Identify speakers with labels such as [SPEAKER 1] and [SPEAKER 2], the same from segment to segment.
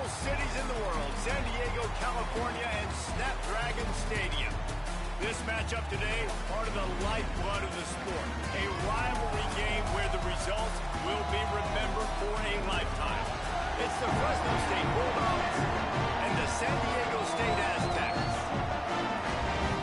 [SPEAKER 1] beautiful cities in the world, San Diego, California, and Snapdragon Stadium. This matchup today, part of the lifeblood of the sport. A rivalry game where the results will be remembered for a lifetime. It's the Fresno State Bulldogs and the San Diego State Aztecs.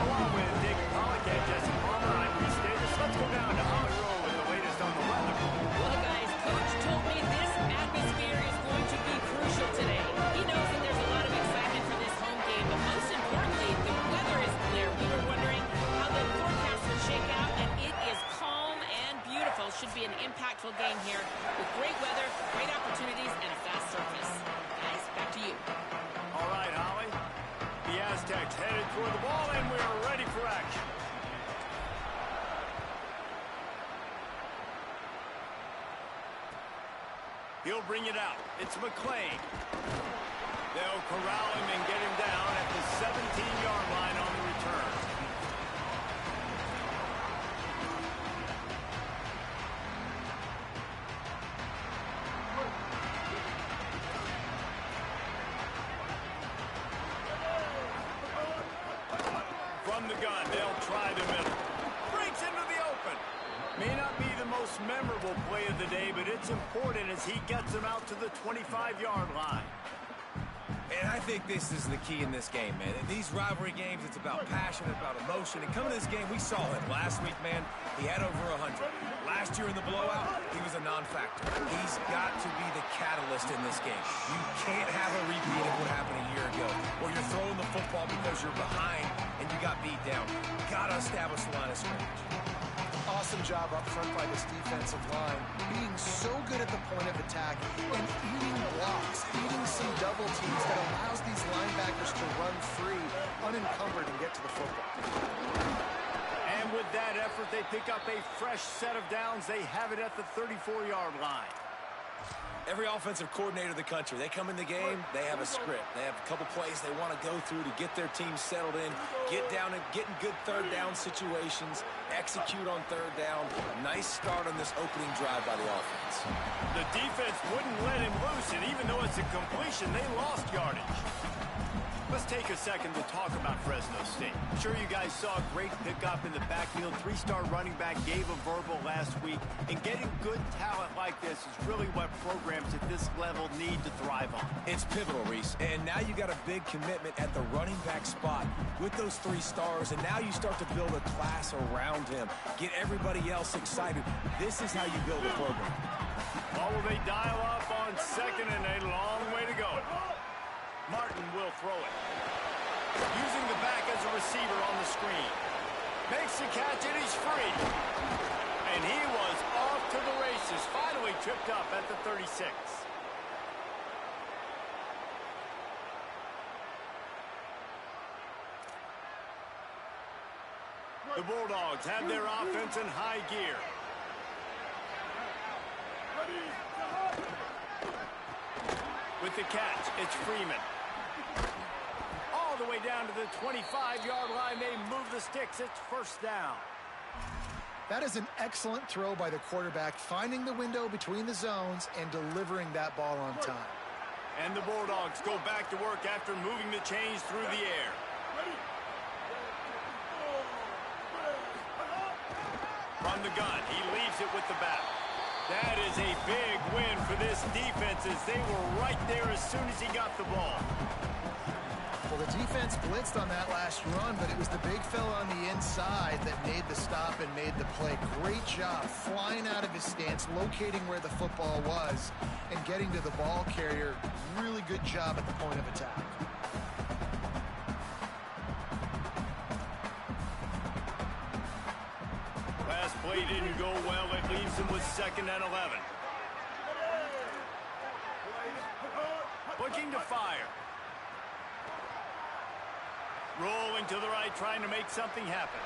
[SPEAKER 1] Along with Dick Pollock and Jesse Palmer, I'm Reese Davis. Let's go down to Holly Rowe with the latest on the weather.
[SPEAKER 2] Well, guys, Coach told me this atmosphere is going to be crucial today. He knows that there's a lot of excitement for this home game, but most importantly, the weather is clear. We were wondering how the forecast would shake out, and it is calm and beautiful. Should be an impactful game here with great weather, great opportunities, and a fast surface. Guys, back to you.
[SPEAKER 1] All right, Holly. The Aztecs headed toward the ball, and we're ready for action. He'll bring it out. It's McClain. They'll corral him and get him down at the 17-yard line on the return. From the gun, they'll try the middle. Breaks into the open. May not be the most memorable play of the day, but it's important as he gets them out to the 25-yard line.
[SPEAKER 3] And I think this is the key in this game, man. In these rivalry games, it's about passion, about emotion. And coming to this game, we saw him. Last week, man, he had over 100. Last year in the blowout, he was a non-factor. He's got to be the catalyst in this game. You can't have a repeat of what happened a year ago, where you're throwing the football because you're behind and you got beat down. Got to establish the line of scrimmage.
[SPEAKER 4] Awesome job up front by this defensive line, being so good at the point of attack and eating blocks, eating some double teams that allows these linebackers to run free, unencumbered, and get to the football.
[SPEAKER 1] And with that effort, they pick up a fresh set of downs. They have it at the 34-yard line.
[SPEAKER 3] Every offensive coordinator in the country, they come in the game, they have a script. They have a couple plays they want to go through to get their team settled in, get down and get in good third down situations, execute on third down. Nice start on this opening drive by the offense.
[SPEAKER 1] The defense wouldn't let him loose, and even though it's a completion, they lost yardage. Let's take a second to talk about Fresno State. I'm sure you guys saw a great pickup in the backfield. Three-star running back gave a verbal last week. And getting good talent like this is really what programs at this level need to thrive on.
[SPEAKER 3] It's pivotal, Reese. And now you got a big commitment at the running back spot with those 3 stars. And now you start to build a class around him. Get everybody else excited. This is how you build a program.
[SPEAKER 1] Or will they dial up on second and a long way to go? Martin will throw it. Using the back as a receiver on the screen. Makes the catch and he's free. And he was off to the races. Finally tripped up at the 36. The Bulldogs have their offense in high gear. With the catch, it's Freeman. All the way down to the 25-yard line. They move the sticks. It's first down.
[SPEAKER 4] That is an excellent throw by the quarterback, finding the window between the zones and delivering that ball on time.
[SPEAKER 1] And the Bulldogs go back to work after moving the chains through the air. From the gun, he leaves it with the back. That is a big win for this defense as they were right there as soon as he got the ball.
[SPEAKER 4] Well, the defense blitzed on that last run, but it was the big fella on the inside that made the stop and made the play. Great job flying out of his stance, locating where the football was, and getting to the ball carrier. Really good job at the point of attack.
[SPEAKER 1] Last play didn't go well. It leaves him with 2nd and 11. Looking to fire. Rolling to the right, trying to make something happen.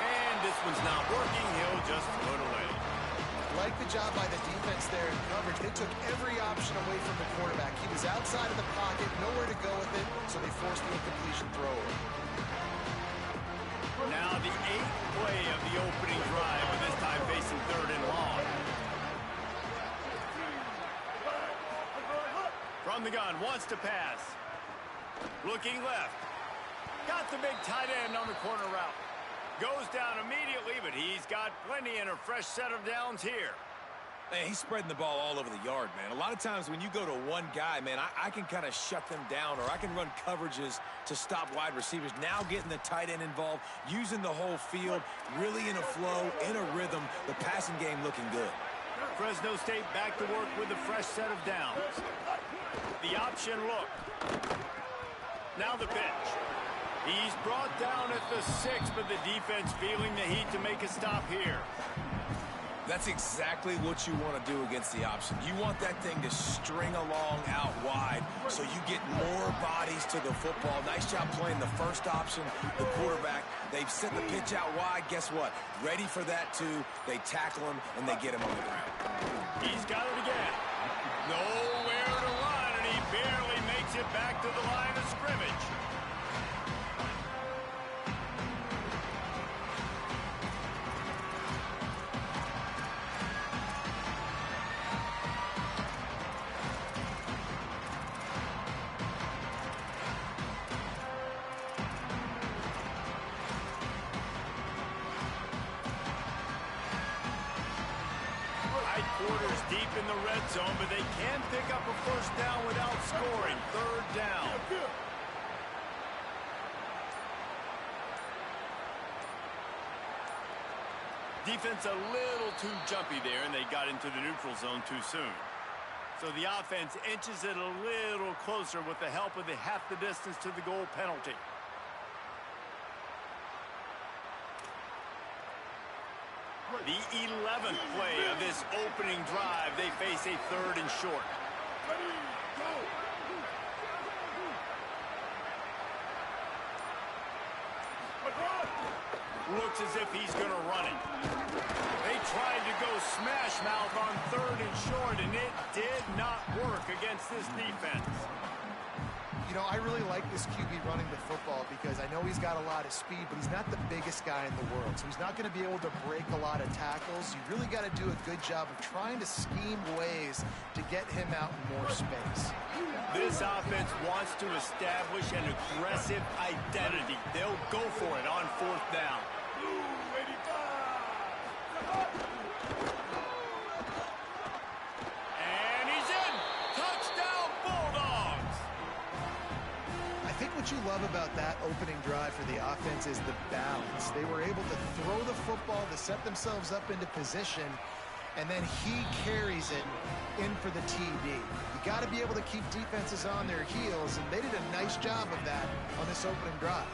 [SPEAKER 1] And this one's not working. He'll just throw it away.
[SPEAKER 4] Like the job by the defense there in coverage. They took every option away from the quarterback. He was outside of the pocket, nowhere to go with it, so they forced the incompletion throw.
[SPEAKER 1] Now the 8th play of the opening drive, but this time facing 3rd and long. From from the gun, wants to pass. Looking left. Got the big tight end on the corner route. Goes down immediately, but he's got plenty and a fresh set of downs here.
[SPEAKER 3] Man, he's spreading the ball all over the yard, man. A lot of times when you go to one guy, man, I can kind of shut them down, or I can run coverages to stop wide receivers. Now getting the tight end involved, using the whole field, really in a flow, in a rhythm, the passing game looking good.
[SPEAKER 1] Fresno State back to work with a fresh set of downs. The option look. Now the pitch. He's brought down at the 6, but the defense feeling the heat to make a stop here.
[SPEAKER 3] That's exactly what you want to do against the option. You want that thing to string along out wide so you get more bodies to the football. Nice job playing the first option, the quarterback. They've sent the pitch out wide. Guess what? Ready for that, too. They tackle him, and they get him on the ground.
[SPEAKER 1] He's got it again. Nowhere to run, and he barely makes it back to the line of scrimmage. Quarters deep in the red zone, but they can pick up a first down without scoring. Third down. Defense a little too jumpy there, and they got into the neutral zone too soon. So the offense inches it a little closer with the help of the half the distance to the goal penalty. The 11th play of this opening drive. They face a 3rd and short. Looks as if he's going to run it. They tried to go smash mouth on 3rd and short, and it did not work against this defense.
[SPEAKER 4] You know, I really like this QB running the football because I know he's got a lot of speed, but he's not the biggest guy in the world. So he's not going to be able to break a lot of tackles. You really got to do a good job of trying to scheme ways to get him out in more space.
[SPEAKER 1] This offense wants to establish an aggressive identity. They'll go for it on 4th down.
[SPEAKER 4] What you love about that opening drive for the offense is the balance. They were able to throw the football to set themselves up into position, and then he carries it in for the TD. You got to be able to keep defenses on their heels, and they did a nice job of that on this opening drive.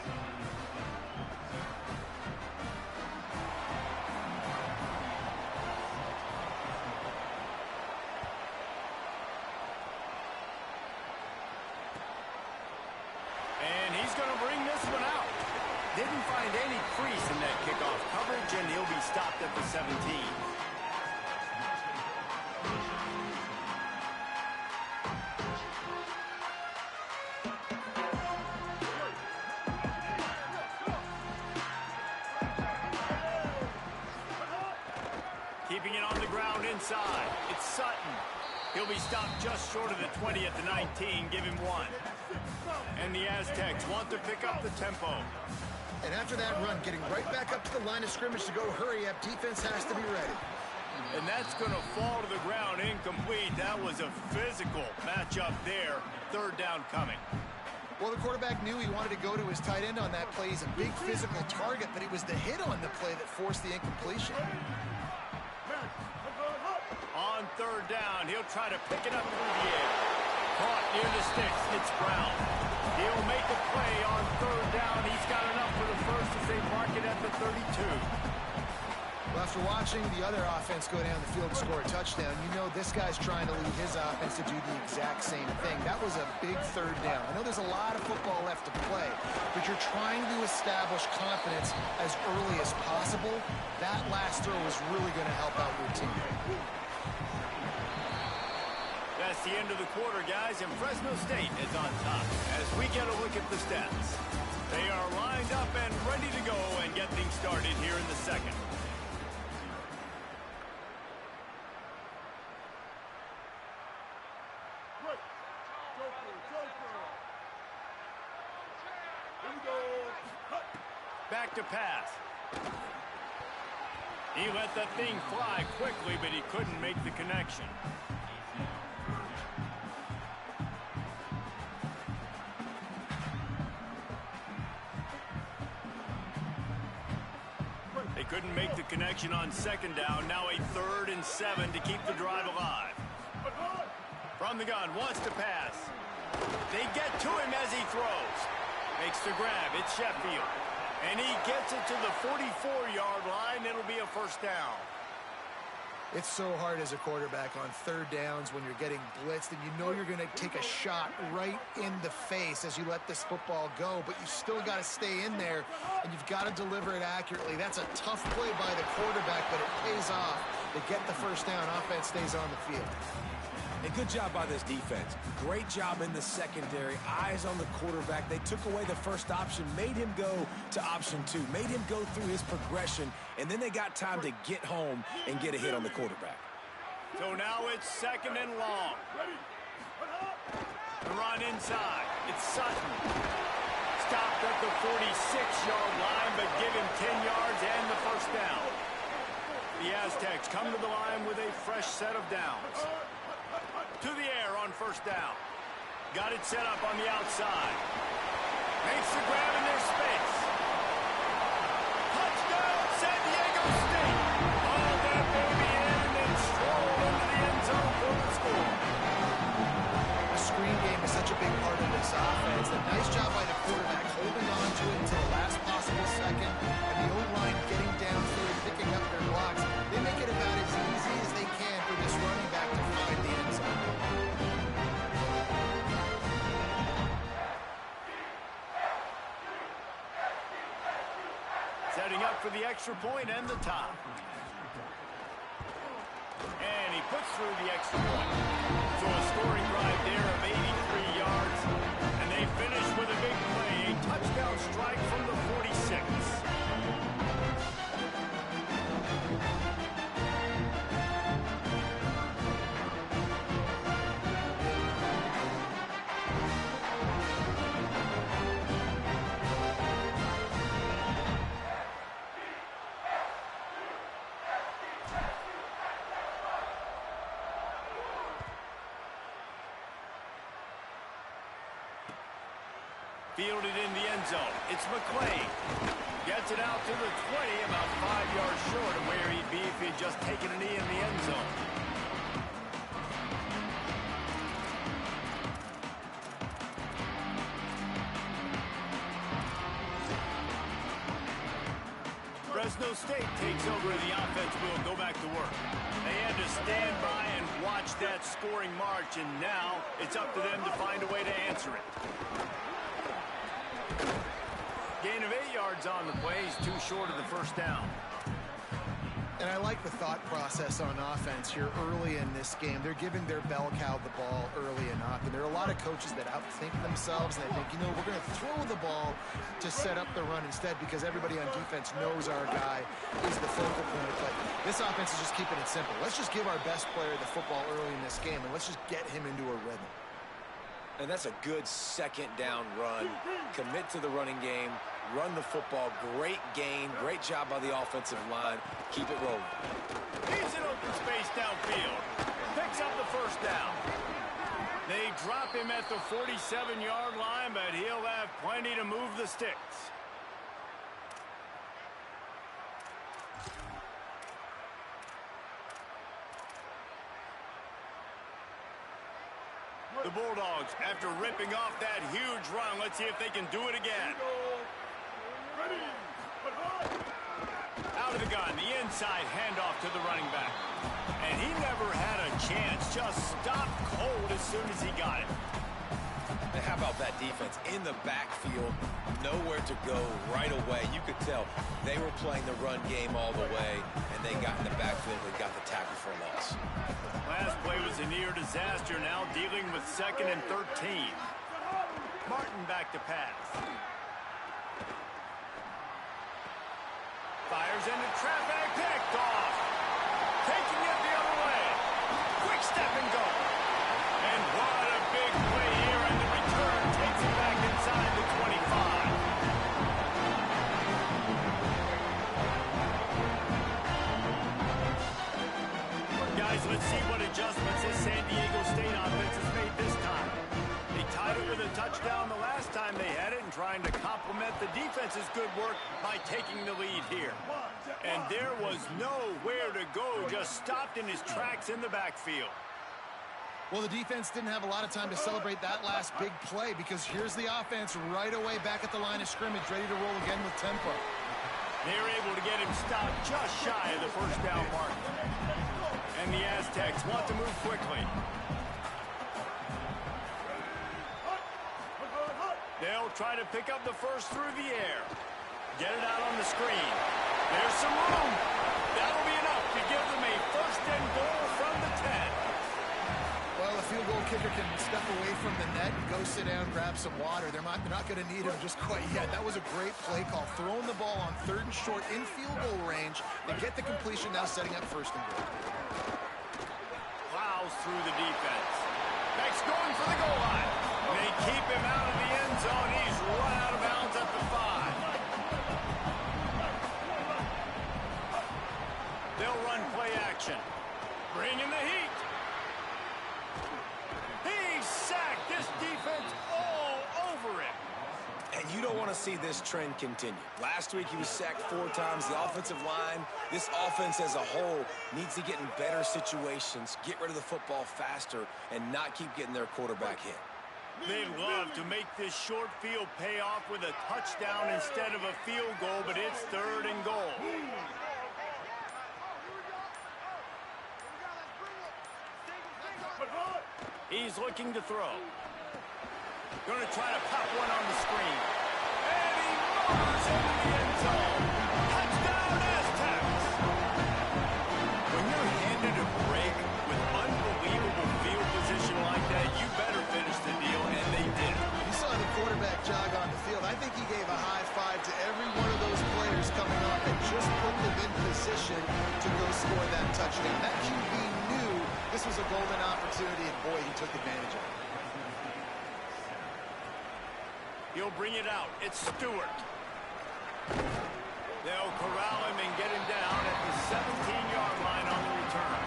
[SPEAKER 1] Didn't find any crease in that kickoff coverage, and he'll be stopped at the 17. Keeping it on the ground inside. It's Sutton. He'll be stopped just short of the 20 at the 19. Give him 1. And the Aztecs want to pick up the tempo.
[SPEAKER 4] And after that run, getting right back up to the line of scrimmage to go hurry up, defense has to be ready.
[SPEAKER 1] And that's going to fall to the ground incomplete. That was a physical matchup there. 3rd down coming.
[SPEAKER 4] Well, the quarterback knew he wanted to go to his tight end on that play. He's a big physical target, but it was the hit on the play that forced the incompletion.
[SPEAKER 1] On 3rd down, he'll try to pick it up through the air. Caught near the sticks. It's Brown. He'll make a play on 3rd down. He's got enough for the first as they mark it at the 32.
[SPEAKER 4] Well, after watching the other offense go down the field and score a touchdown, you know this guy's trying to lead his offense to do the exact same thing. That was a big 3rd down. I know there's a lot of football left to play, but you're trying to establish confidence as early as possible. That last throw was really going to help out your team.
[SPEAKER 1] That's the end of the quarter, guys, and Fresno State is on top as we get a look at the stats. They are lined up and ready to go and get things started here in the second. Back to pass. He let that thing fly quickly, but he couldn't make the connection. They couldn't make the connection on second down. Now a 3rd and 7 to keep the drive alive. From the gun, wants to pass. They get to him as he throws. Makes the grab. It's Sheffield. And he gets it to the 44-yard line. It'll be a first down.
[SPEAKER 4] It's so hard as a quarterback on 3rd downs when you're getting blitzed and you know you're going to take a shot right in the face as you let this football go, but you still got to stay in there and you've got to deliver it accurately. That's a tough play by the quarterback, but it pays off. They get the first down. Offense stays on the field.
[SPEAKER 3] And good job by this defense. Great job in the secondary. Eyes on the quarterback. They took away the first option, made him go to option 2, made him go through his progression, and then they got time to get home and get a hit on the quarterback.
[SPEAKER 1] So now it's 2nd and long. The run inside. It's Sutton. Stopped at the 46-yard line, but give him 10 yards and the first down. The Aztecs come to the line with a fresh set of downs. To the air on first down. Got it set up on the outside. Makes the grab in their space. Touchdown, San Diego State. All that baby in and then stroll into the end zone for the score.
[SPEAKER 4] The screen game is such a big part of this offense. A nice job by the quarterback holding on to it until the last possible second, and the O-line getting downfield and picking up their blocks. They make it about as easy as they can for this running back to find the end zone.
[SPEAKER 1] Setting up for the extra point and the top. And he puts through the extra point. So a scoring drive there of 83 yards. And they finish with a big play. A touchdown strike from the 46. Fielded in the end zone. It's McClain. Gets it out to the 20, about 5 yards short of where he'd be if he'd just taken a knee in the end zone. Fresno State takes over the offense. Will go back to work. They had to stand by and watch that scoring march, and now it's up to them to find a way to answer it. Gain of 8 yards on the play. He's too short of the first down.
[SPEAKER 4] And I like the thought process on offense here early in this game. They're giving their bell cow the ball early enough. And there are a lot of coaches that outthink themselves. And they think, you know, we're going to throw the ball to set up the run instead because everybody on defense knows our guy is the focal point. But this offense is just keeping it simple. Let's just give our best player the football early in this game, and let's just get him into a rhythm.
[SPEAKER 3] And that's a good second down run. Commit to the running game. Run the football. Great gain. Great job by the offensive line. Keep it rolling.
[SPEAKER 1] He's in open space downfield. Picks up the first down. They drop him at the 47-yard line, but he'll have plenty to move the sticks. The Bulldogs, after ripping off that huge run, let's see if they can do it again. Out of the gun, the inside handoff to the running back. And he never had a chance, just stopped cold as soon as he got it.
[SPEAKER 3] And how about that defense in the backfield, nowhere to go right away. You could tell they were playing the run game all the way, and they got in the backfield and got the tackle for a loss.
[SPEAKER 1] Last play was a near disaster, now dealing with 2nd and 13. Martin back to pass. Fires into traffic, picked off. Taking it the other way. Quick step and go. And what a big play here, and the return takes it back inside the 25. guys, let's see what adjustments this San Diego State offense has made this time. They tied it with a touchdown the last time they had it and trying to complement the defense's good work by taking the lead here. And there was nowhere to go, just stopped in his tracks in the backfield.
[SPEAKER 4] Well, the defense didn't have a lot of time to celebrate that last big play because here's the offense right away back at the line of scrimmage, ready to roll again with tempo.
[SPEAKER 1] They're able to get him stopped just shy of the first down mark. And the Aztecs want to move quickly. They'll try to pick up the first through the air. Get it out on the screen. There's some room. That'll be enough to give them a first and goal from the 10.
[SPEAKER 4] Well, a field goal kicker can step away from the net and go sit down, grab some water. They're not going to need him just quite yet. That was a great play call. Throwing the ball on 3rd and short in field goal range. They get the completion, now setting up first and goal.
[SPEAKER 1] Plows through the defense. Next going for the goal line. They keep him out of the end zone. He's run out of bounds at the 5. They'll run play action. Bring in the heat. He's sacked. This defense all over him.
[SPEAKER 3] And you don't want to see this trend continue. Last week he was sacked 4 times. The offensive line, this offense as a whole, needs to get in better situations, get rid of the football faster, and not keep getting their quarterback hit.
[SPEAKER 1] They'd love to make this short field pay off with a touchdown instead of a field goal, but it's 3rd and goal. He's looking to throw. Going to try to pop one on the screen. And he motors into the end zone. Touchdown, Aztecs! When you're handed a break with unbelievable field position like that, you better finish the deal, and they did.
[SPEAKER 4] You saw the quarterback jog on the field. I think he gave a high five to every one of those players coming off and just put them in position to go score that touchdown. That QB knew this was a golden opportunity, and boy, he took advantage of it.
[SPEAKER 1] He'll bring it out. It's Stewart. They'll corral him and get him down at the 17-yard line on the return.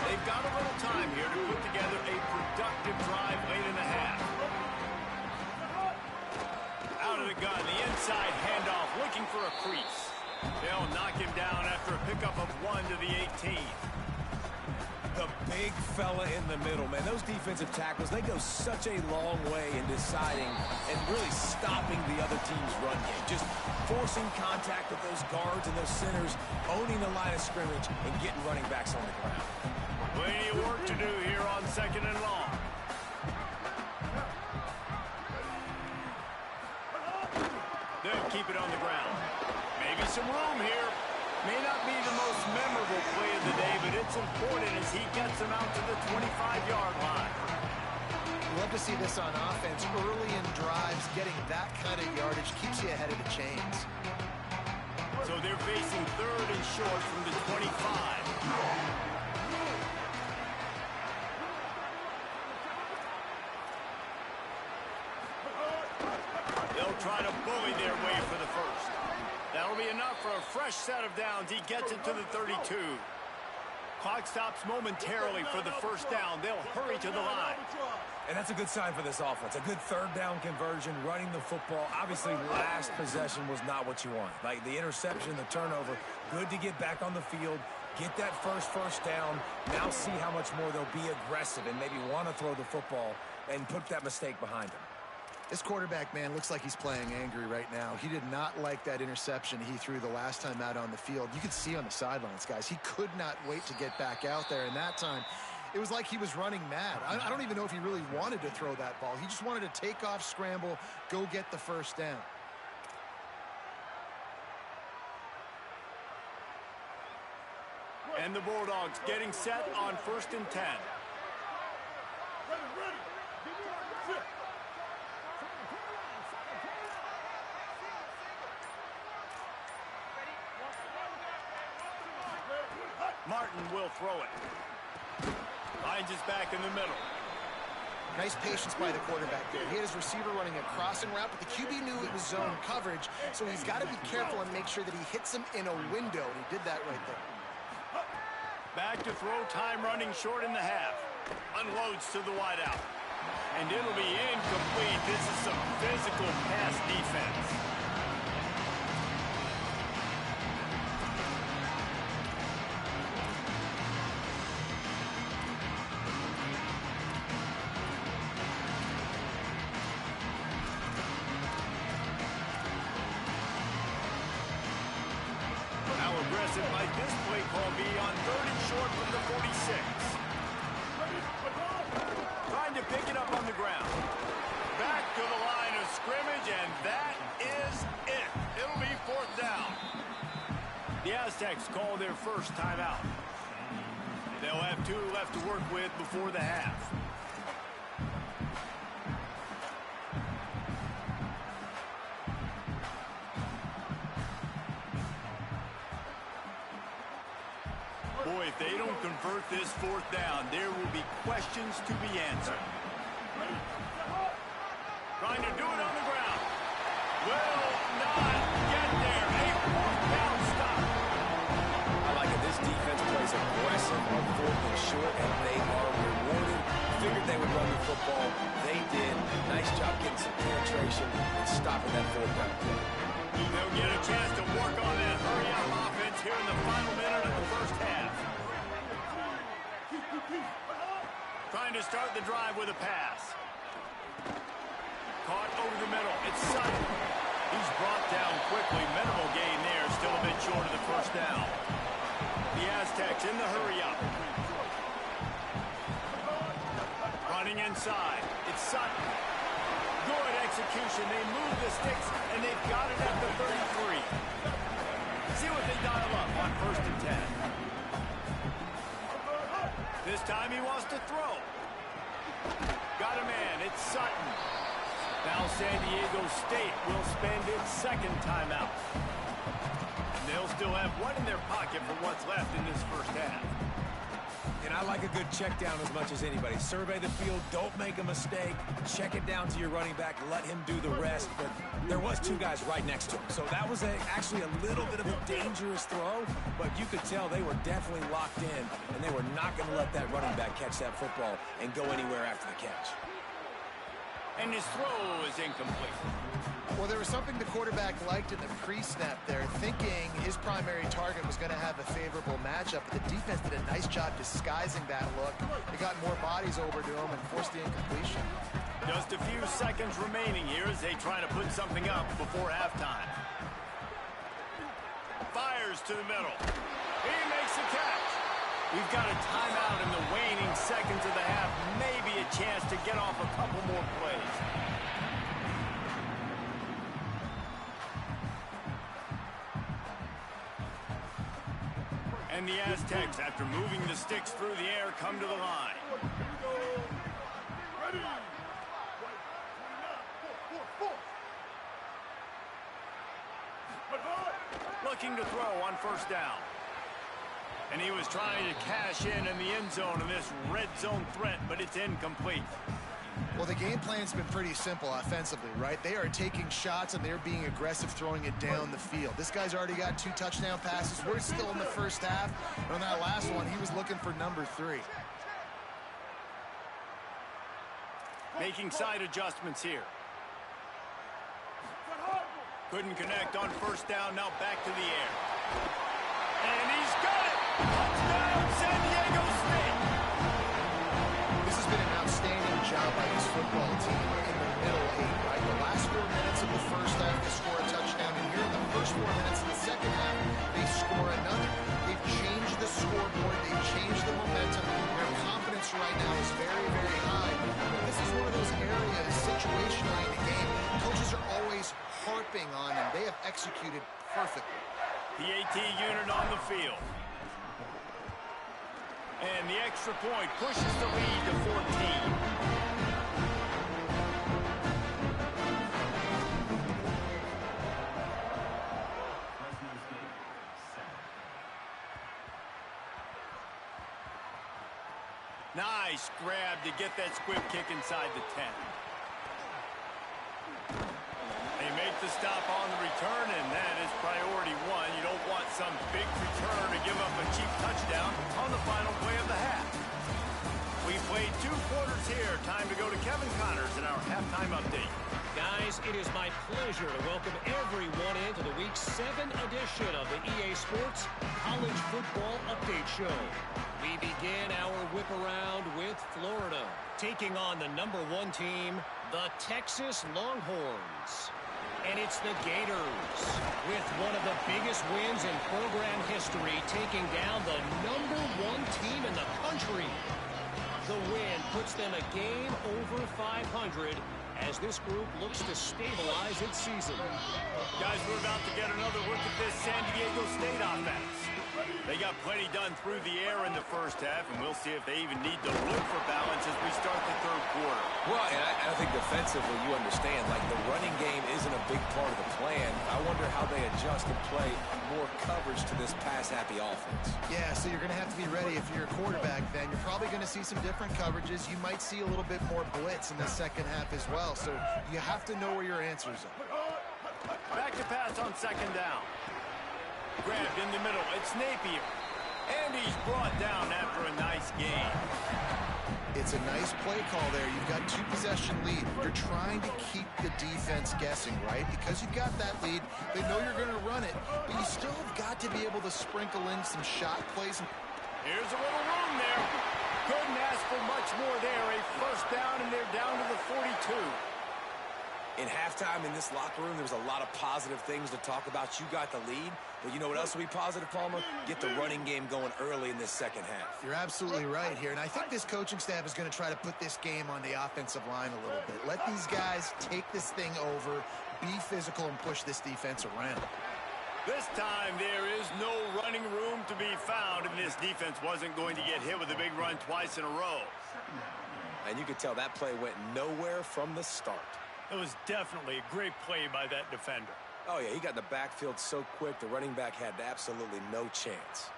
[SPEAKER 1] They've got a little time here to put together a productive drive late in the half. Out of the gun, the inside handoff, looking for a crease. They'll knock him down after a pickup of 1 to the 18.
[SPEAKER 3] The big fella in the middle, man. Those defensive tackles, they go such a long way in deciding and really stopping the other team's run game. Just forcing contact with those guards and those centers, owning the line of scrimmage, and getting running backs on the ground.
[SPEAKER 1] Plenty of work to do here on 2nd and long. They'll keep it on the ground. Maybe some room here. May not be the most memorable play of the day, but it's important as he gets them out to the 25-yard line.
[SPEAKER 4] Love to see this on offense. Early in drives, getting that kind of yardage keeps you ahead of the chains.
[SPEAKER 1] So they're facing 3rd and short from the 25. They'll try to bully their way for the first. That'll be enough for a fresh set of downs. He gets it to the 32. Clock stops momentarily for the first down. They'll hurry to the line.
[SPEAKER 3] And that's a good sign for this offense. A good 3rd down conversion, running the football. Obviously, last possession was not what you want. Like the interception, the turnover, good to get back on the field, get that first down. Now see how much more they'll be aggressive and maybe want to throw the football and put that mistake behind them.
[SPEAKER 4] This quarterback, man, looks like he's playing angry right now. He did not like that interception he threw the last time out on the field. You could see on the sidelines, guys, he could not wait to get back out there. And that time, it was like he was running mad. I don't even know if he really wanted to throw that ball. He just wanted to take off, scramble, go get the first down.
[SPEAKER 1] And the Bulldogs getting set on 1st and 10. Martin will throw it. Finds his back in the middle.
[SPEAKER 4] Nice patience by the quarterback there. He had his receiver running a crossing route, but the QB knew it was zone coverage, so he's got to be careful and make sure that he hits him in a window. He did that right there.
[SPEAKER 1] Back to throw, time running short in the half. Unloads to the wideout. And it'll be incomplete. This is some physical pass defense. How aggressive might this play call be on 3rd and short from the 46? Trying to pick it up on the ground. Back to the line of scrimmage, and that is it. It'll be 4th down. The Aztecs call their first timeout. They'll have 2 left to work with before the half. Boy, if they don't convert this 4th down, there will be questions to be answered. Trying to do it on the ground. Will not get there. A 4th down stop.
[SPEAKER 3] I like it. This defense plays aggressive on 4th and short, and they are rewarded. Figured they would run the football. They did. Nice job getting some penetration and stopping that 4th down play.
[SPEAKER 1] They'll get a chance to work on that hurry-up offense here in the final minute of the first half. Trying to start the drive with a pass. Caught over the middle. It's Sutton. He's brought down quickly. Minimal gain there. Still a bit short of the first down. The Aztecs in the hurry-up. Running inside. It's Sutton. Good execution. They move the sticks, and they've got it at the 33. See what they dial up on 1st and 10. This time he wants to throw. Got a man. It's Sutton. Now San Diego State will spend its 2nd timeout. They'll still have 1 in their pocket for what's left in this first half.
[SPEAKER 3] And I like a good check down as much as anybody. Survey the field, don't make a mistake. Check it down to your running back, let him do the rest. But there was 2 guys right next to him. So that was actually a little bit of a dangerous throw, but you could tell they were definitely locked in, and they were not going to let that running back catch that football and go anywhere after the catch.
[SPEAKER 1] And his throw is incomplete.
[SPEAKER 4] Well, there was something the quarterback liked in the pre-snap there, thinking his primary target was going to have a favorable matchup. But the defense did a nice job disguising that look. They got more bodies over to him and forced the incompletion.
[SPEAKER 1] Just a few seconds remaining here as they try to put something up before halftime. Fires to the middle. He makes a catch. We've got a timeout in the waning seconds of the half. Maybe a chance to get off a couple more plays. And the Aztecs, after moving the sticks through the air, come to the line. Looking to throw on 1st down. And he was trying to cash in the end zone in this red zone threat, but it's incomplete.
[SPEAKER 4] Well, the game plan's been pretty simple offensively, right? They are taking shots, and they're being aggressive, throwing it down the field. This guy's already got 2 touchdown passes. We're still in the first half. And on that last one, he was looking for number 3.
[SPEAKER 1] Making side adjustments here. Couldn't connect on 1st down, now back to the air. And he's got it! Touchdown, San Diego State!
[SPEAKER 4] This has been an outstanding job by this football team in the middle 8, right? The last 4 minutes of the first half, they score a touchdown, and here in the first 4 minutes of the second half, they score another. They've changed the scoreboard. They've changed the momentum. Their confidence right now is very, very high. But this is one of those areas, situationally in the game, coaches are always harping on, and they have executed perfectly.
[SPEAKER 1] The AT unit on the field. And the extra point pushes the lead to 14. Nice grab to get that squib kick inside the 10. They make the stop on the return, and that is priority one. You don't want some big return to give up a cheap touchdown on the final play of the half. We played 2 quarters here. Time to go to Kevin Connors in our halftime update.
[SPEAKER 5] Guys, it is my pleasure to welcome everyone into the Week 7 edition of the EA Sports College Football Update Show. We begin our whip around with Florida, taking on the #1 team, the Texas Longhorns. And it's the Gators, with one of the biggest wins in program history, taking down the #1 team in the country. The win puts them a game over 500 as this group looks to stabilize its season.
[SPEAKER 1] Guys, we're about to get another look at this San Diego State offense. They got plenty done through the air in the first half, and we'll see if they even need to look for balance as we start the third quarter.
[SPEAKER 3] Well, and I think defensively, you understand, like the running game isn't a big part of the plan. I wonder how they adjust and play more coverage to this pass-happy offense.
[SPEAKER 4] Yeah, so you're going to have to be ready if you're a quarterback then. You're probably going to see some different coverages. You might see a little bit more blitz in the second half as well, so you have to know where your answers are.
[SPEAKER 1] Back to pass on second down. Grabbed in the middle. It's Napier. And he's brought down after a nice gain.
[SPEAKER 4] It's a nice play call there. You've got 2-possession lead. You're trying to keep the defense guessing, right? Because you've got that lead, they know you're going to run it, but you still have got to be able to sprinkle in some shot plays.
[SPEAKER 1] Here's a little room there. Couldn't ask for much more there. A first down, and they're down to the 42.
[SPEAKER 3] In halftime in this locker room, there was a lot of positive things to talk about. You got the lead, but you know what else will be positive, Palmer? Get the running game going early in this second half.
[SPEAKER 4] You're absolutely right here, and I think this coaching staff is going to try to put this game on the offensive line a little bit. Let these guys take this thing over, be physical, and push this defense around.
[SPEAKER 1] This time there is no running room to be found, and this defense wasn't going to get hit with a big run twice in a row.
[SPEAKER 3] And you could tell that play went nowhere from the start.
[SPEAKER 1] It was definitely a great play by that defender.
[SPEAKER 3] Oh, yeah, he got in the backfield so quick, the running back had absolutely no chance.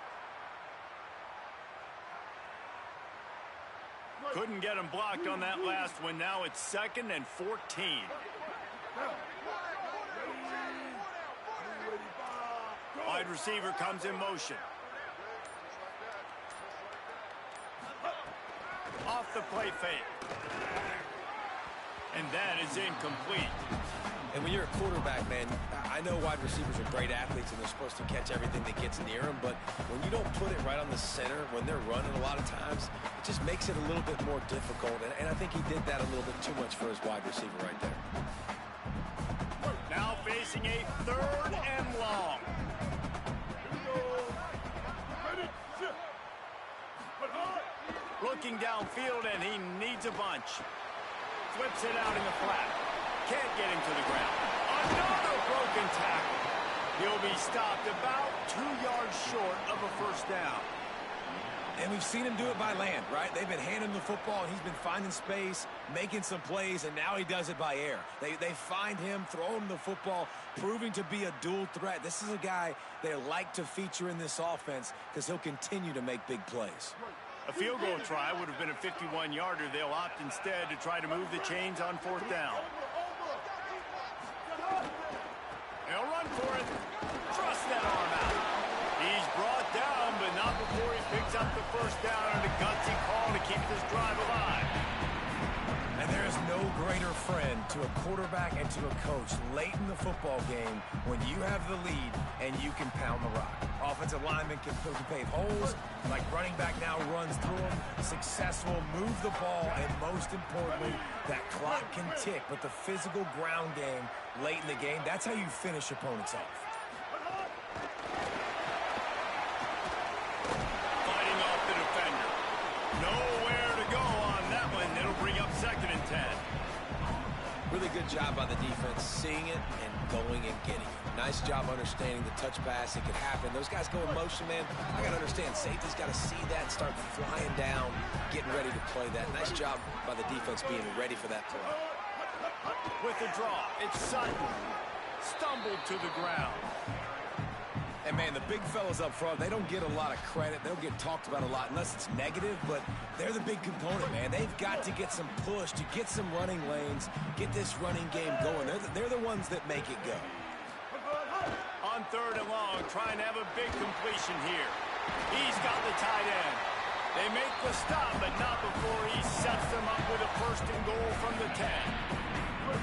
[SPEAKER 1] Couldn't get him blocked on that last one. Now it's 2nd and 14. Wide receiver comes in motion. Off the play fake. And that is incomplete.
[SPEAKER 3] And when you're a quarterback, man, I know wide receivers are great athletes and they're supposed to catch everything that gets near them, but when you don't put it right on the center, when they're running a lot of times, it just makes it a little bit more difficult. And I think he did that a little bit too much for his wide receiver right there.
[SPEAKER 1] Now facing a 3rd and long. Looking downfield, and he needs a bunch. Flips it out in the flat. Can't get him to the ground. Another broken tackle. He'll be stopped about 2 yards short of a first down.
[SPEAKER 3] And we've seen him do it by land, right? They've been handing him the football, and he's been finding space, making some plays, and now he does it by air. They find him, throw him the football, proving to be a dual threat. This is a guy they like to feature in this offense because he'll continue to make big plays.
[SPEAKER 1] A field goal try would have been a 51-yarder. They'll opt instead to try to move the chains on 4th down. They'll run for it. Thrust that arm out. He's brought down, but not before he picks up the first down on a gutsy call to keep this drive alive.
[SPEAKER 3] And there is no greater friend to a quarterback and to a coach late in the football game when you have the lead and you can pound the rock. Offensive linemen can pave holes, like running back now runs through them. Successful, move the ball, and most importantly, that clock can tick. But the physical ground game late in the game, that's how you finish opponents off.
[SPEAKER 1] Fighting off the defender. Nowhere to go on that one. It'll bring up 2nd and 10.
[SPEAKER 3] Really good job by the defense, seeing it and going and getting it. Nice job understanding the touch pass. It could happen. Those guys go in motion, man. I got to understand, safety's got to see that, start flying down, getting ready to play that. Nice job by the defense being ready for that play.
[SPEAKER 1] With the draw, it's Sutton. Stumbled to the ground.
[SPEAKER 3] And, man, the big fellas up front, they don't get a lot of credit. They'll get talked about a lot unless it's negative, but they're the big component, man. They've got to get some push, to get some running lanes, get this running game going. They're the ones that make it go.
[SPEAKER 1] On 3rd and long, trying to have a big completion here. He's got the tight end. They make the stop, but not before he sets them up with a 1st and goal from the 10.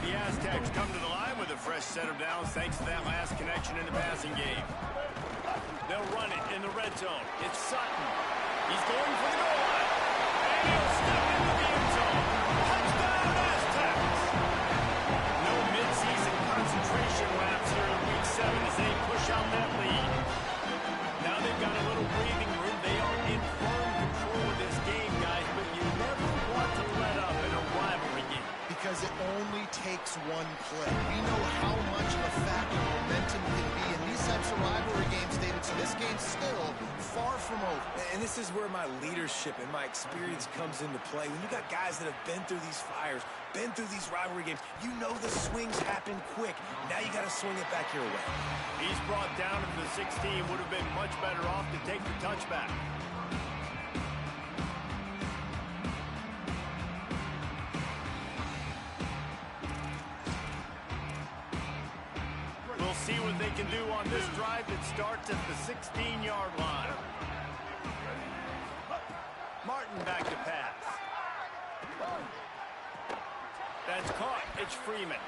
[SPEAKER 1] The Aztecs come to the line with a fresh set of downs thanks to that last connection in the passing game. They'll run it in the red zone. It's Sutton. He's going for the goal line. And he'll step into the end zone. Touchdown, Aztecs! No midseason concentration laps here in Week 7 as they push out that lead. Now they've got a little breathing room. They are in firm control of this game, guys, but you never want to let up in a rivalry game.
[SPEAKER 4] Because it only takes one play. We know how much of a factor momentum can be in these types of rivalry games, David, so this game's still far from over.
[SPEAKER 3] And this is where my leadership and my experience comes into play. When you got guys that have been through these fires, been through these rivalry games, you know the swings happen quick. Now you got to swing it back your way.
[SPEAKER 1] He's brought down to the 16. Would have been much better off to take the touchback. We'll see what they can do on this drive that starts at the 16-yard line. Martin back to pass. That's caught. It's Freeman.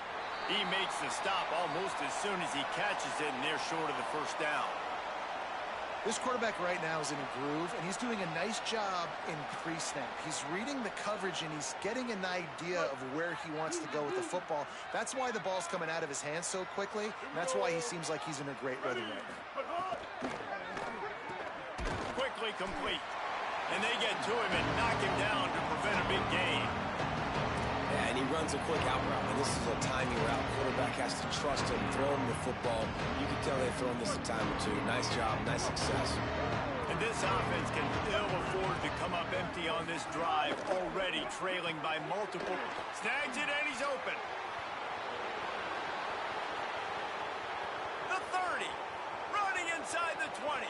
[SPEAKER 1] He makes the stop almost as soon as he catches it, and they're short of the 1st down.
[SPEAKER 4] This quarterback right now is in a groove, and he's doing a nice job in pre-snap. He's reading the coverage, and he's getting an idea of where he wants to go with the football. That's why the ball's coming out of his hands so quickly, and that's why he seems like he's in a great rhythm right now.
[SPEAKER 1] Quickly complete. And they get to him and knock him down to prevent a big gain.
[SPEAKER 3] Yeah, and he runs a quick out route, and this is a timing route. Quarterback has to trust him, throw him the football. You can tell they've thrown this a time or two. Nice job, nice success.
[SPEAKER 1] And this offense can ill afford to come up empty on this drive, already trailing by multiple. Snags it, and he's open. The 30, running inside the 20.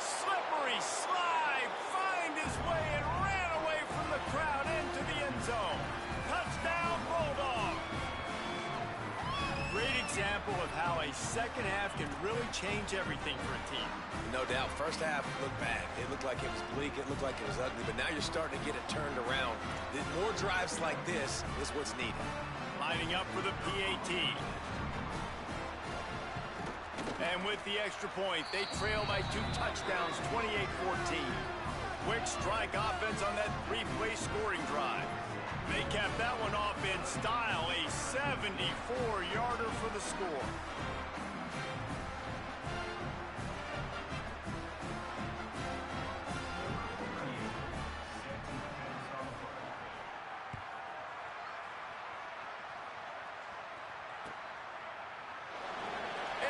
[SPEAKER 1] Slippery slide, find his way and ran away from the crowd into the end zone. Touchdown, Bulldog. Great example of how a second half can really change everything for a team.
[SPEAKER 3] No doubt. First half looked bad. It looked like it was bleak. It looked like it was ugly. But now you're starting to get it turned around. More drives like this is what's needed.
[SPEAKER 1] Lining up for the PAT. And with the extra point, they trail by 2 touchdowns, 28-14. Quick strike offense on that 3-play scoring drive. They capped that one off in style, a 74-yarder for the score.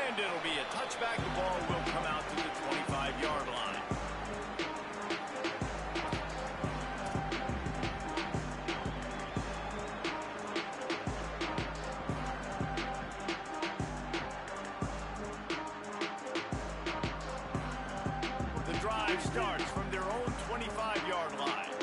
[SPEAKER 1] And it'll be a touchback. The ball will come out to the 25-yard line. The drive starts from their own 25-yard line.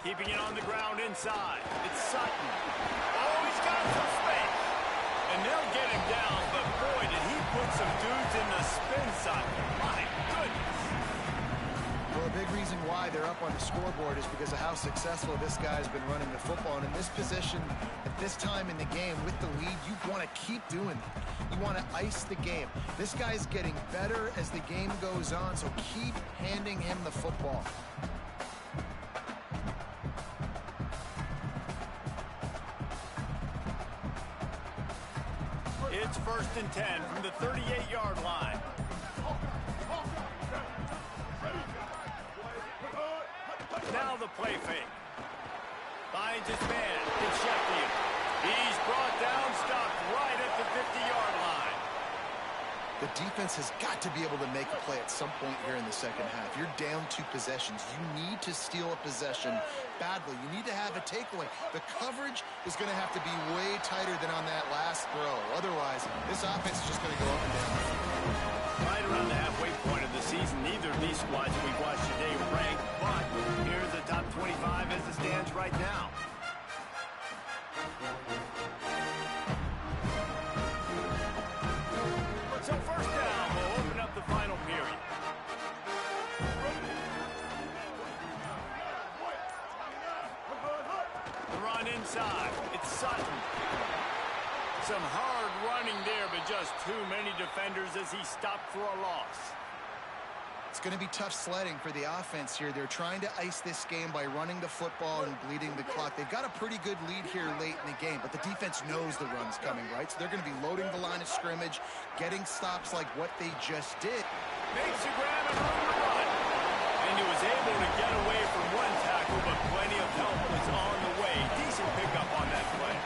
[SPEAKER 1] Keeping it on the ground inside. It's Sutton. Oh, he's got some space. And they'll get him down, but boy, did he put some dudes in the spin cycle. My goodness.
[SPEAKER 4] Well, a big reason why they're up on the scoreboard is because of how successful this guy's been running the football. And in this position, at this time in the game, with the lead, you want to keep doing that. You want to ice the game. This guy's getting better as the game goes on, so keep handing him the football.
[SPEAKER 1] It's 1st and 10 from the 38-yard line. Now the play fake. Finds his man. It's Sheffield. He's brought down, stopped right at the 50-yard line.
[SPEAKER 4] The defense has got to be able to make a play at some point here in the second half. You're down 2 possessions. You need to steal a possession badly. You need to have a takeaway. The coverage is going to have to be way tighter than on that last throw. Otherwise, this offense is just going to go up and down.
[SPEAKER 1] Right around the halfway point of the season, neither of these squads we've watched today ranked, but here's the top 25 as it stands right now. So first down will open up the final period. The run inside. It's Sutton. Some hard running there, but just too many defenders as he stopped for a loss.
[SPEAKER 4] It's going to be tough sledding for the offense here. They're trying to ice this game by running the football and bleeding the clock. They've got a pretty good lead here late in the game, but the defense knows the run's coming, right? So they're going to be loading the line of scrimmage, getting stops like what they just did.
[SPEAKER 1] Makes a grab and room to run. And he was able to get away from one tackle, but plenty of help was on the way. Decent pickup on that play.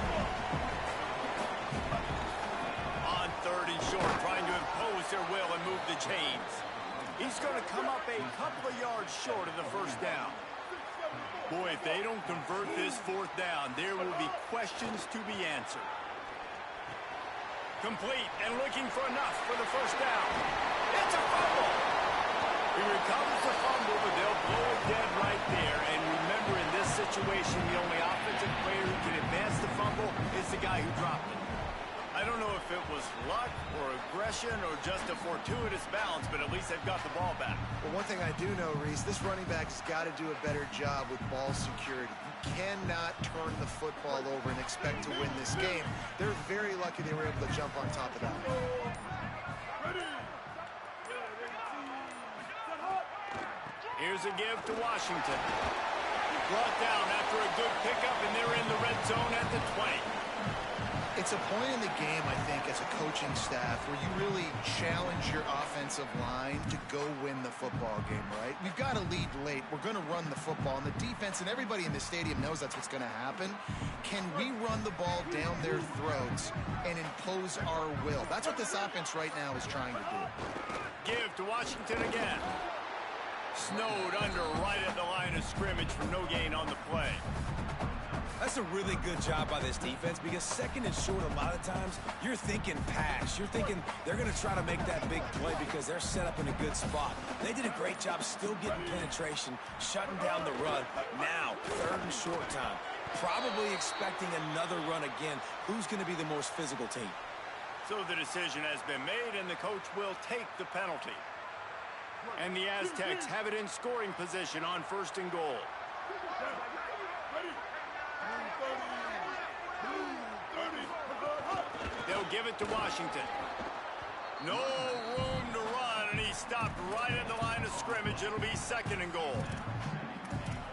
[SPEAKER 1] On 3rd and short, trying to impose their will and move the chains. He's going to come up a couple of yards short of the first down. Boy, if they don't convert this 4th down, there will be questions to be answered. Complete and looking for enough for the first down. It's a fumble. He recovers the fumble, but they'll blow it dead right there. And remember, in this situation, the only offensive player who can advance the fumble is the guy who dropped it. I don't know if it was luck or aggression or just a fortuitous bounce, but at least they've got the ball back.
[SPEAKER 4] Well, one thing I do know, Reese, this running back has got to do a better job with ball security. You cannot turn the football over and expect to win this game. They're very lucky they were able to jump on top of that.
[SPEAKER 1] Here's a give to Washington. Brought down after a good pickup, and they're in the red zone at the 20.
[SPEAKER 4] It's a point in the game, I think, as a coaching staff where you really challenge your offensive line to go win the football game, right? We've got to lead late. We're going to run the football. And the defense and everybody in the stadium knows that's what's going to happen. Can we run the ball down their throats and impose our will? That's what this offense right now is trying to do.
[SPEAKER 1] Give to Washington again. Snowed under right at the line of scrimmage for no gain on the play.
[SPEAKER 3] That's a really good job by this defense because 2nd and short, a lot of times, you're thinking pass. You're thinking they're going to try to make that big play because they're set up in a good spot. They did a great job still getting penetration, shutting down the run. Now, 3rd and short time. Probably expecting another run again. Who's going to be the most physical team?
[SPEAKER 1] So the decision has been made, and the coach will take the penalty. And the Aztecs have it in scoring position on 1st and goal. They'll give it to Washington. No room to run, and he stopped right at the line of scrimmage. It'll be 2nd and goal.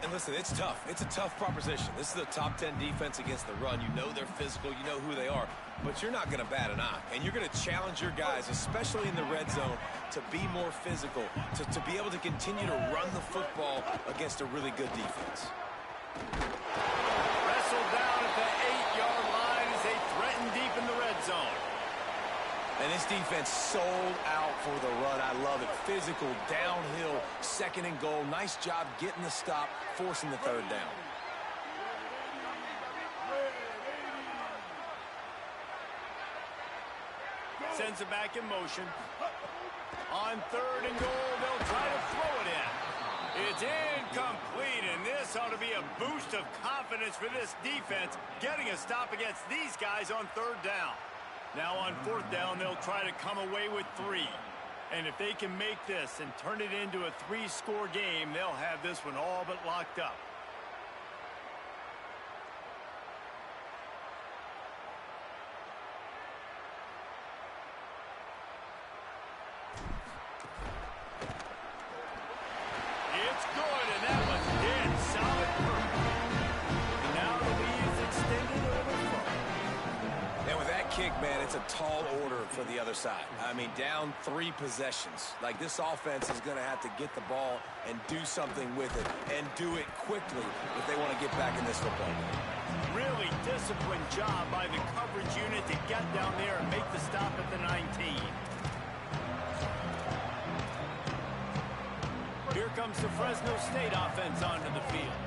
[SPEAKER 3] And listen, it's tough. It's a tough proposition. This is a top 10 defense against the run. You know they're physical. You know who they are. But you're not going to bat an eye. And you're going to challenge your guys, especially in the red zone, to be more physical, to be able to continue to run the football against a really good defense.
[SPEAKER 1] Wrestled down at the 8-yard line as they threaten deep in the red zone.
[SPEAKER 3] And this defense sold out for the run. I love it. Physical, downhill, 2nd and goal. Nice job getting the stop, forcing the 3rd down.
[SPEAKER 1] Sends it back in motion. On 3rd and goal, they'll try to throw it in. It's incomplete, and this ought to be a boost of confidence for this defense, getting a stop against these guys on 3rd down. Now on 4th down, they'll try to come away with 3. And if they can make this and turn it into a 3-score game, they'll have this one all but locked up. It's good, and that was dead solid perfect. And now the lead is extended over front.
[SPEAKER 3] And with that kick, man, it's a tall order for the other side. I mean, down 3 possessions. Like, this offense is going to have to get the ball and do something with it, and do it quickly if they want to get back in this football game.
[SPEAKER 1] Really disciplined job by the coverage unit to get down there and make the stop at the 19. Fresno State offense onto the field.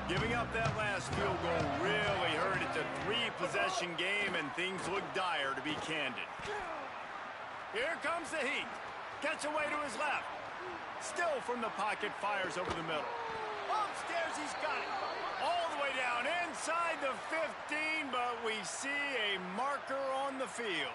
[SPEAKER 1] Giving up that last field goal really hurt. It's a 3-possession game, and things look dire, to be candid. Here comes the heat. Gets away to his left. Still from the pocket, fires over the middle. Upstairs, he's got it. All the way down inside the 15, but we see a marker on the field.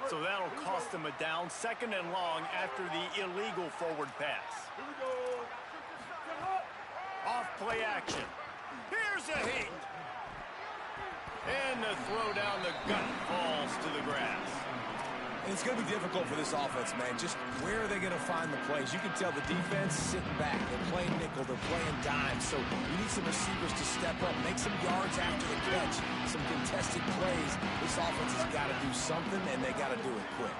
[SPEAKER 1] So that'll cost them a down, 2nd and long after the illegal forward pass. Off play action. Here's a heat. And the throw down the gut falls to the grass.
[SPEAKER 3] And it's going to be difficult for this offense, man. Just where are they going to find the plays? You can tell the defense sitting back. They're playing nickel. They're playing dime. So you need some receivers to step up, make some yards after the catch, some contested plays. This offense has got to do something, and they got to do it quick.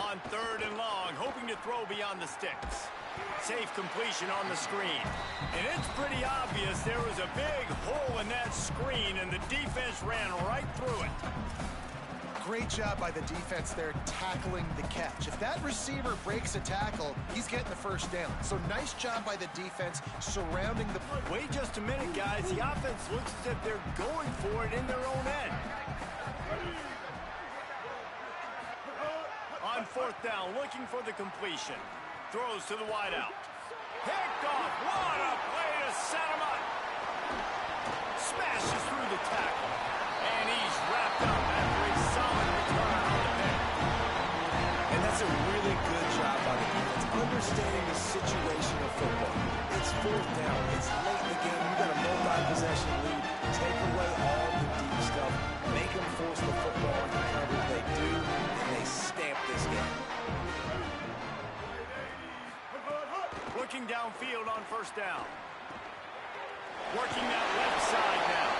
[SPEAKER 1] On 3rd and long, hoping to throw beyond the sticks. Safe completion on the screen. And it's pretty obvious there was a big hole in that screen, and the defense ran right through it.
[SPEAKER 4] Great job by the defense there tackling the catch. If that receiver breaks a tackle, he's getting the first down. So nice job by the defense surrounding the...
[SPEAKER 1] Wait just a minute, guys. The offense looks as if they're going for it in their own end. On 4th down, looking for the completion. Throws to the wideout. Picked off. What a play to set him up. Smashes through the tackle. And he's wrapped up after a solid return on the pick.
[SPEAKER 3] And that's a really good job by the defense, understanding the situation of football. It's 4th down. It's late in the game. You got a multi-possession lead. Take away all the deep stuff. Make them force the football into coverage. They do, and they stamp this game.
[SPEAKER 1] Looking downfield on 1st down. Working that left side now.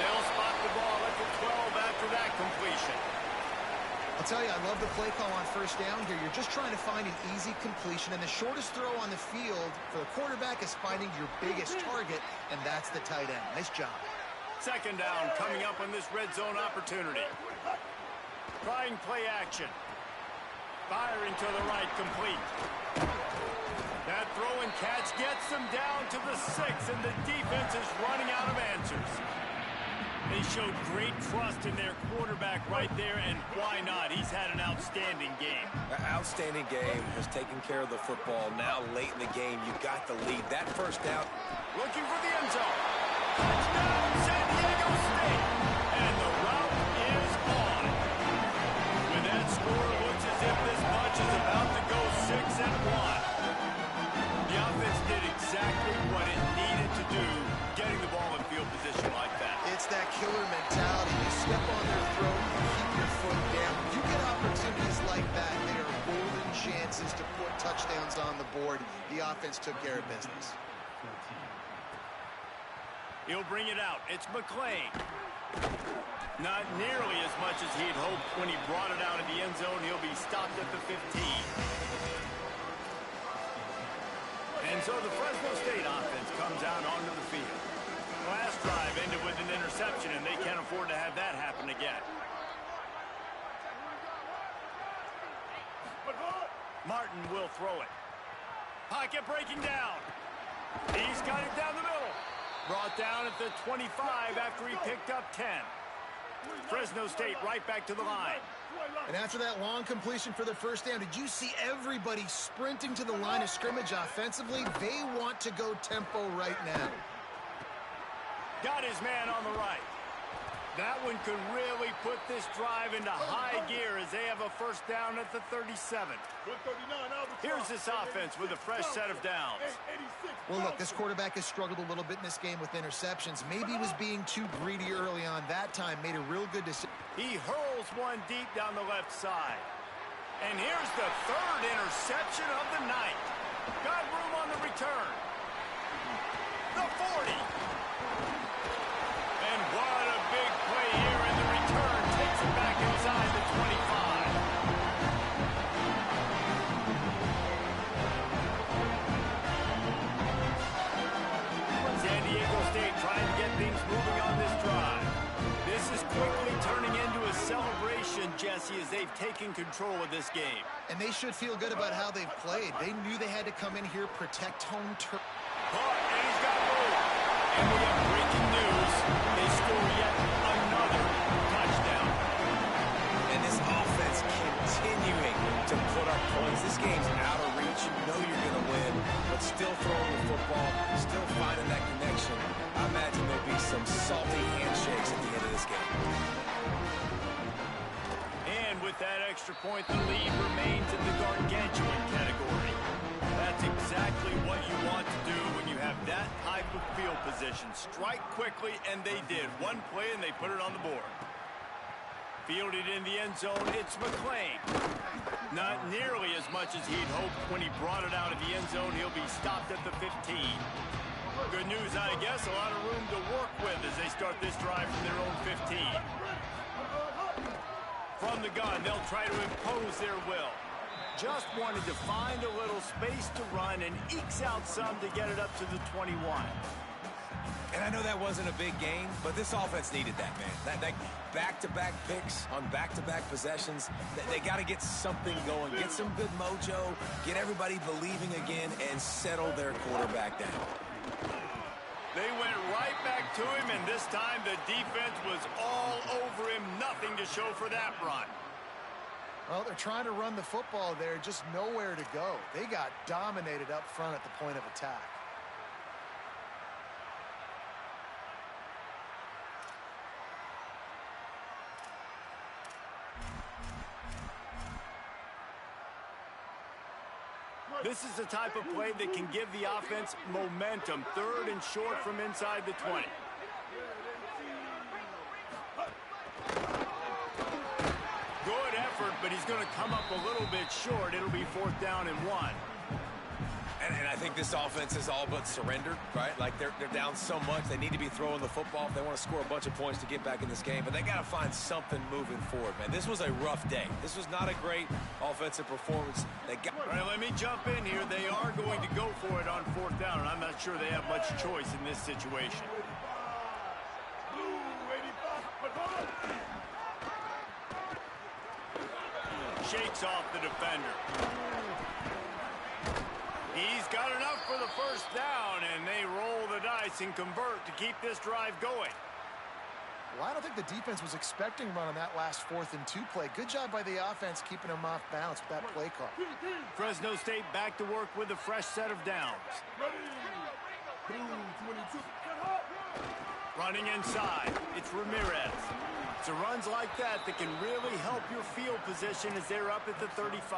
[SPEAKER 1] They'll spot the ball at the 12 after that completion.
[SPEAKER 4] I'll tell you, I love the play call on 1st down here. You're just trying to find an easy completion, and the shortest throw on the field for the quarterback is finding your biggest target, and that's the tight end. Nice job.
[SPEAKER 1] 2nd down coming up on this red zone opportunity. Trying play action. Firing to the right, complete. That throw and catch gets them down to the 6, and the defense is running out of answers. They showed great trust in their quarterback right there, and why not? He's had an outstanding game.
[SPEAKER 3] Outstanding game, has taken care of the football. Now late in the game, you got the lead. That 1st down.
[SPEAKER 1] Looking for the end zone. Touchdown, San Diego State. And the route is on. With that score, it looks as if this bunch is about to go 6-1. The offense did exactly what it needed to do, getting the ball in field position like that.
[SPEAKER 4] It's that killer mentality. You step on their throat, you keep your foot down. You get opportunities like that, they are golden chances to put touchdowns on the board. The offense took care of business.
[SPEAKER 1] He'll bring it out. It's McClain. Not nearly as much as he'd hoped when he brought it out of the end zone. He'll be stopped at the 15. And so the Fresno State offense comes out onto the field. Last drive ended with an interception, and they can't afford to have that happen again. Martin will throw it. Pocket breaking down. He's got it down the middle. Brought down at the 25 after he picked up 10. Fresno State right back to the line.
[SPEAKER 4] And after that long completion for the 1st down, did you see everybody sprinting to the line of scrimmage offensively? They want to go tempo right now.
[SPEAKER 1] Got his man on the right. That one could really put this drive into high gear as they have a 1st down at the 37. Here's this offense with a fresh set of downs.
[SPEAKER 4] Well, look, this quarterback has struggled a little bit in this game with interceptions. Maybe he was being too greedy early on. That time made a real good decision.
[SPEAKER 1] He hurls one deep down the left side. And here's the 3rd interception of the night. Got room on the return. The 40. And what a big play here, and the return takes it back inside the 25. San Diego State trying to get things moving on this drive. This is quickly turning into a celebration, Jesse, as they they've taken control of this game.
[SPEAKER 4] And they should feel good about how they've played. They knew they had to come in here, protect home turf.
[SPEAKER 1] And he's got moved. And we have breaking news. They score yet another touchdown.
[SPEAKER 3] And this offense continuing to put up points. This game's out of reach. You know you're going to win, but still throwing the football, still finding that connection. I imagine there'll be some salty handshakes at the end of this game.
[SPEAKER 1] And with that extra point, the lead remains in the gargantuan category. That's exactly what you want to do when you have that type of field position. Strike quickly, and they did. One play, and they put it on the board. Fielded in the end zone, it's McClain. Not nearly as much as he'd hoped when he brought it out of the end zone. He'll be stopped at the 15. Good news, I guess. A lot of room to work with as they start this drive from their own 15. From the gun, they'll try to impose their will. Just wanted to find a little space to run and ekes out some to get it up to the 21.
[SPEAKER 3] And I know that wasn't a big game, but this offense needed that, man. That back-to-back picks on back-to-back possessions, they got to get something going, get some good mojo, get everybody believing again, and settle their quarterback down.
[SPEAKER 1] They went right back to him, and this time the defense was all over him. Nothing to show for that run.
[SPEAKER 4] Well, they're trying to run the football there, just nowhere to go. They got dominated up front at the point of attack.
[SPEAKER 1] This is the type of play that can give the offense momentum. Third and short from inside the 20. Good effort, but he's going to come up a little bit short. It'll be 4th down and 1.
[SPEAKER 3] And I think this offense is all but surrendered, right? Like they're down so much, they need to be throwing the football if they want to score a bunch of points to get back in this game. But they got to find something moving forward, man. This was a rough day. This was not a great offensive performance. All
[SPEAKER 1] right, let me jump in here. They are going to go for it on 4th down, and I'm not sure they have much choice in this situation. Shakes off the defender. He's got enough for the 1st down, and they roll the dice and convert to keep this drive going.
[SPEAKER 4] Well, I don't think the defense was expecting run on that last 4th and 2 play. Good job by the offense keeping them off balance with that play call.
[SPEAKER 1] Fresno State back to work with a fresh set of downs. Running inside, it's Ramirez. It's runs like that that can really help your field position as they're up at the 35.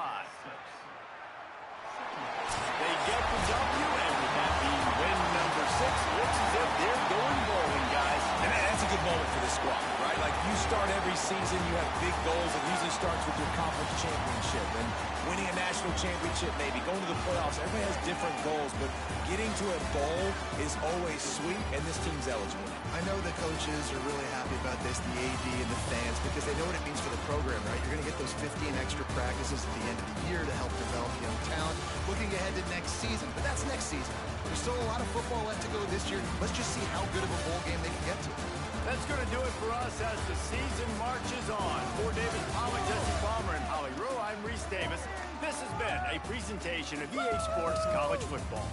[SPEAKER 1] They get the W, and with that being win number 6, looks as if they're going bowling, guys.
[SPEAKER 3] And that's a good moment for this squad, right? Like you start every season, you have big goals. It usually starts with your conference championship and winning a national championship, maybe going to the playoffs. Everybody has different goals, but getting to a bowl is always sweet, and this team's eligible.
[SPEAKER 4] I know the coaches are really happy about this, the AD and the fans, because they know what it means for the program, right? You're going to get those 15 extra practices at the end of the year to help develop young talent. Looking ahead to next season, but that's next season. There's still a lot of football left to go this year. Let's just see how good of a bowl game they can get to.
[SPEAKER 1] That's going to do it for us as the season marches on. For David Pollack, Jesse Palmer, and Holly Rowe, I'm Reese Davis. This has been a presentation of EA Sports College Football.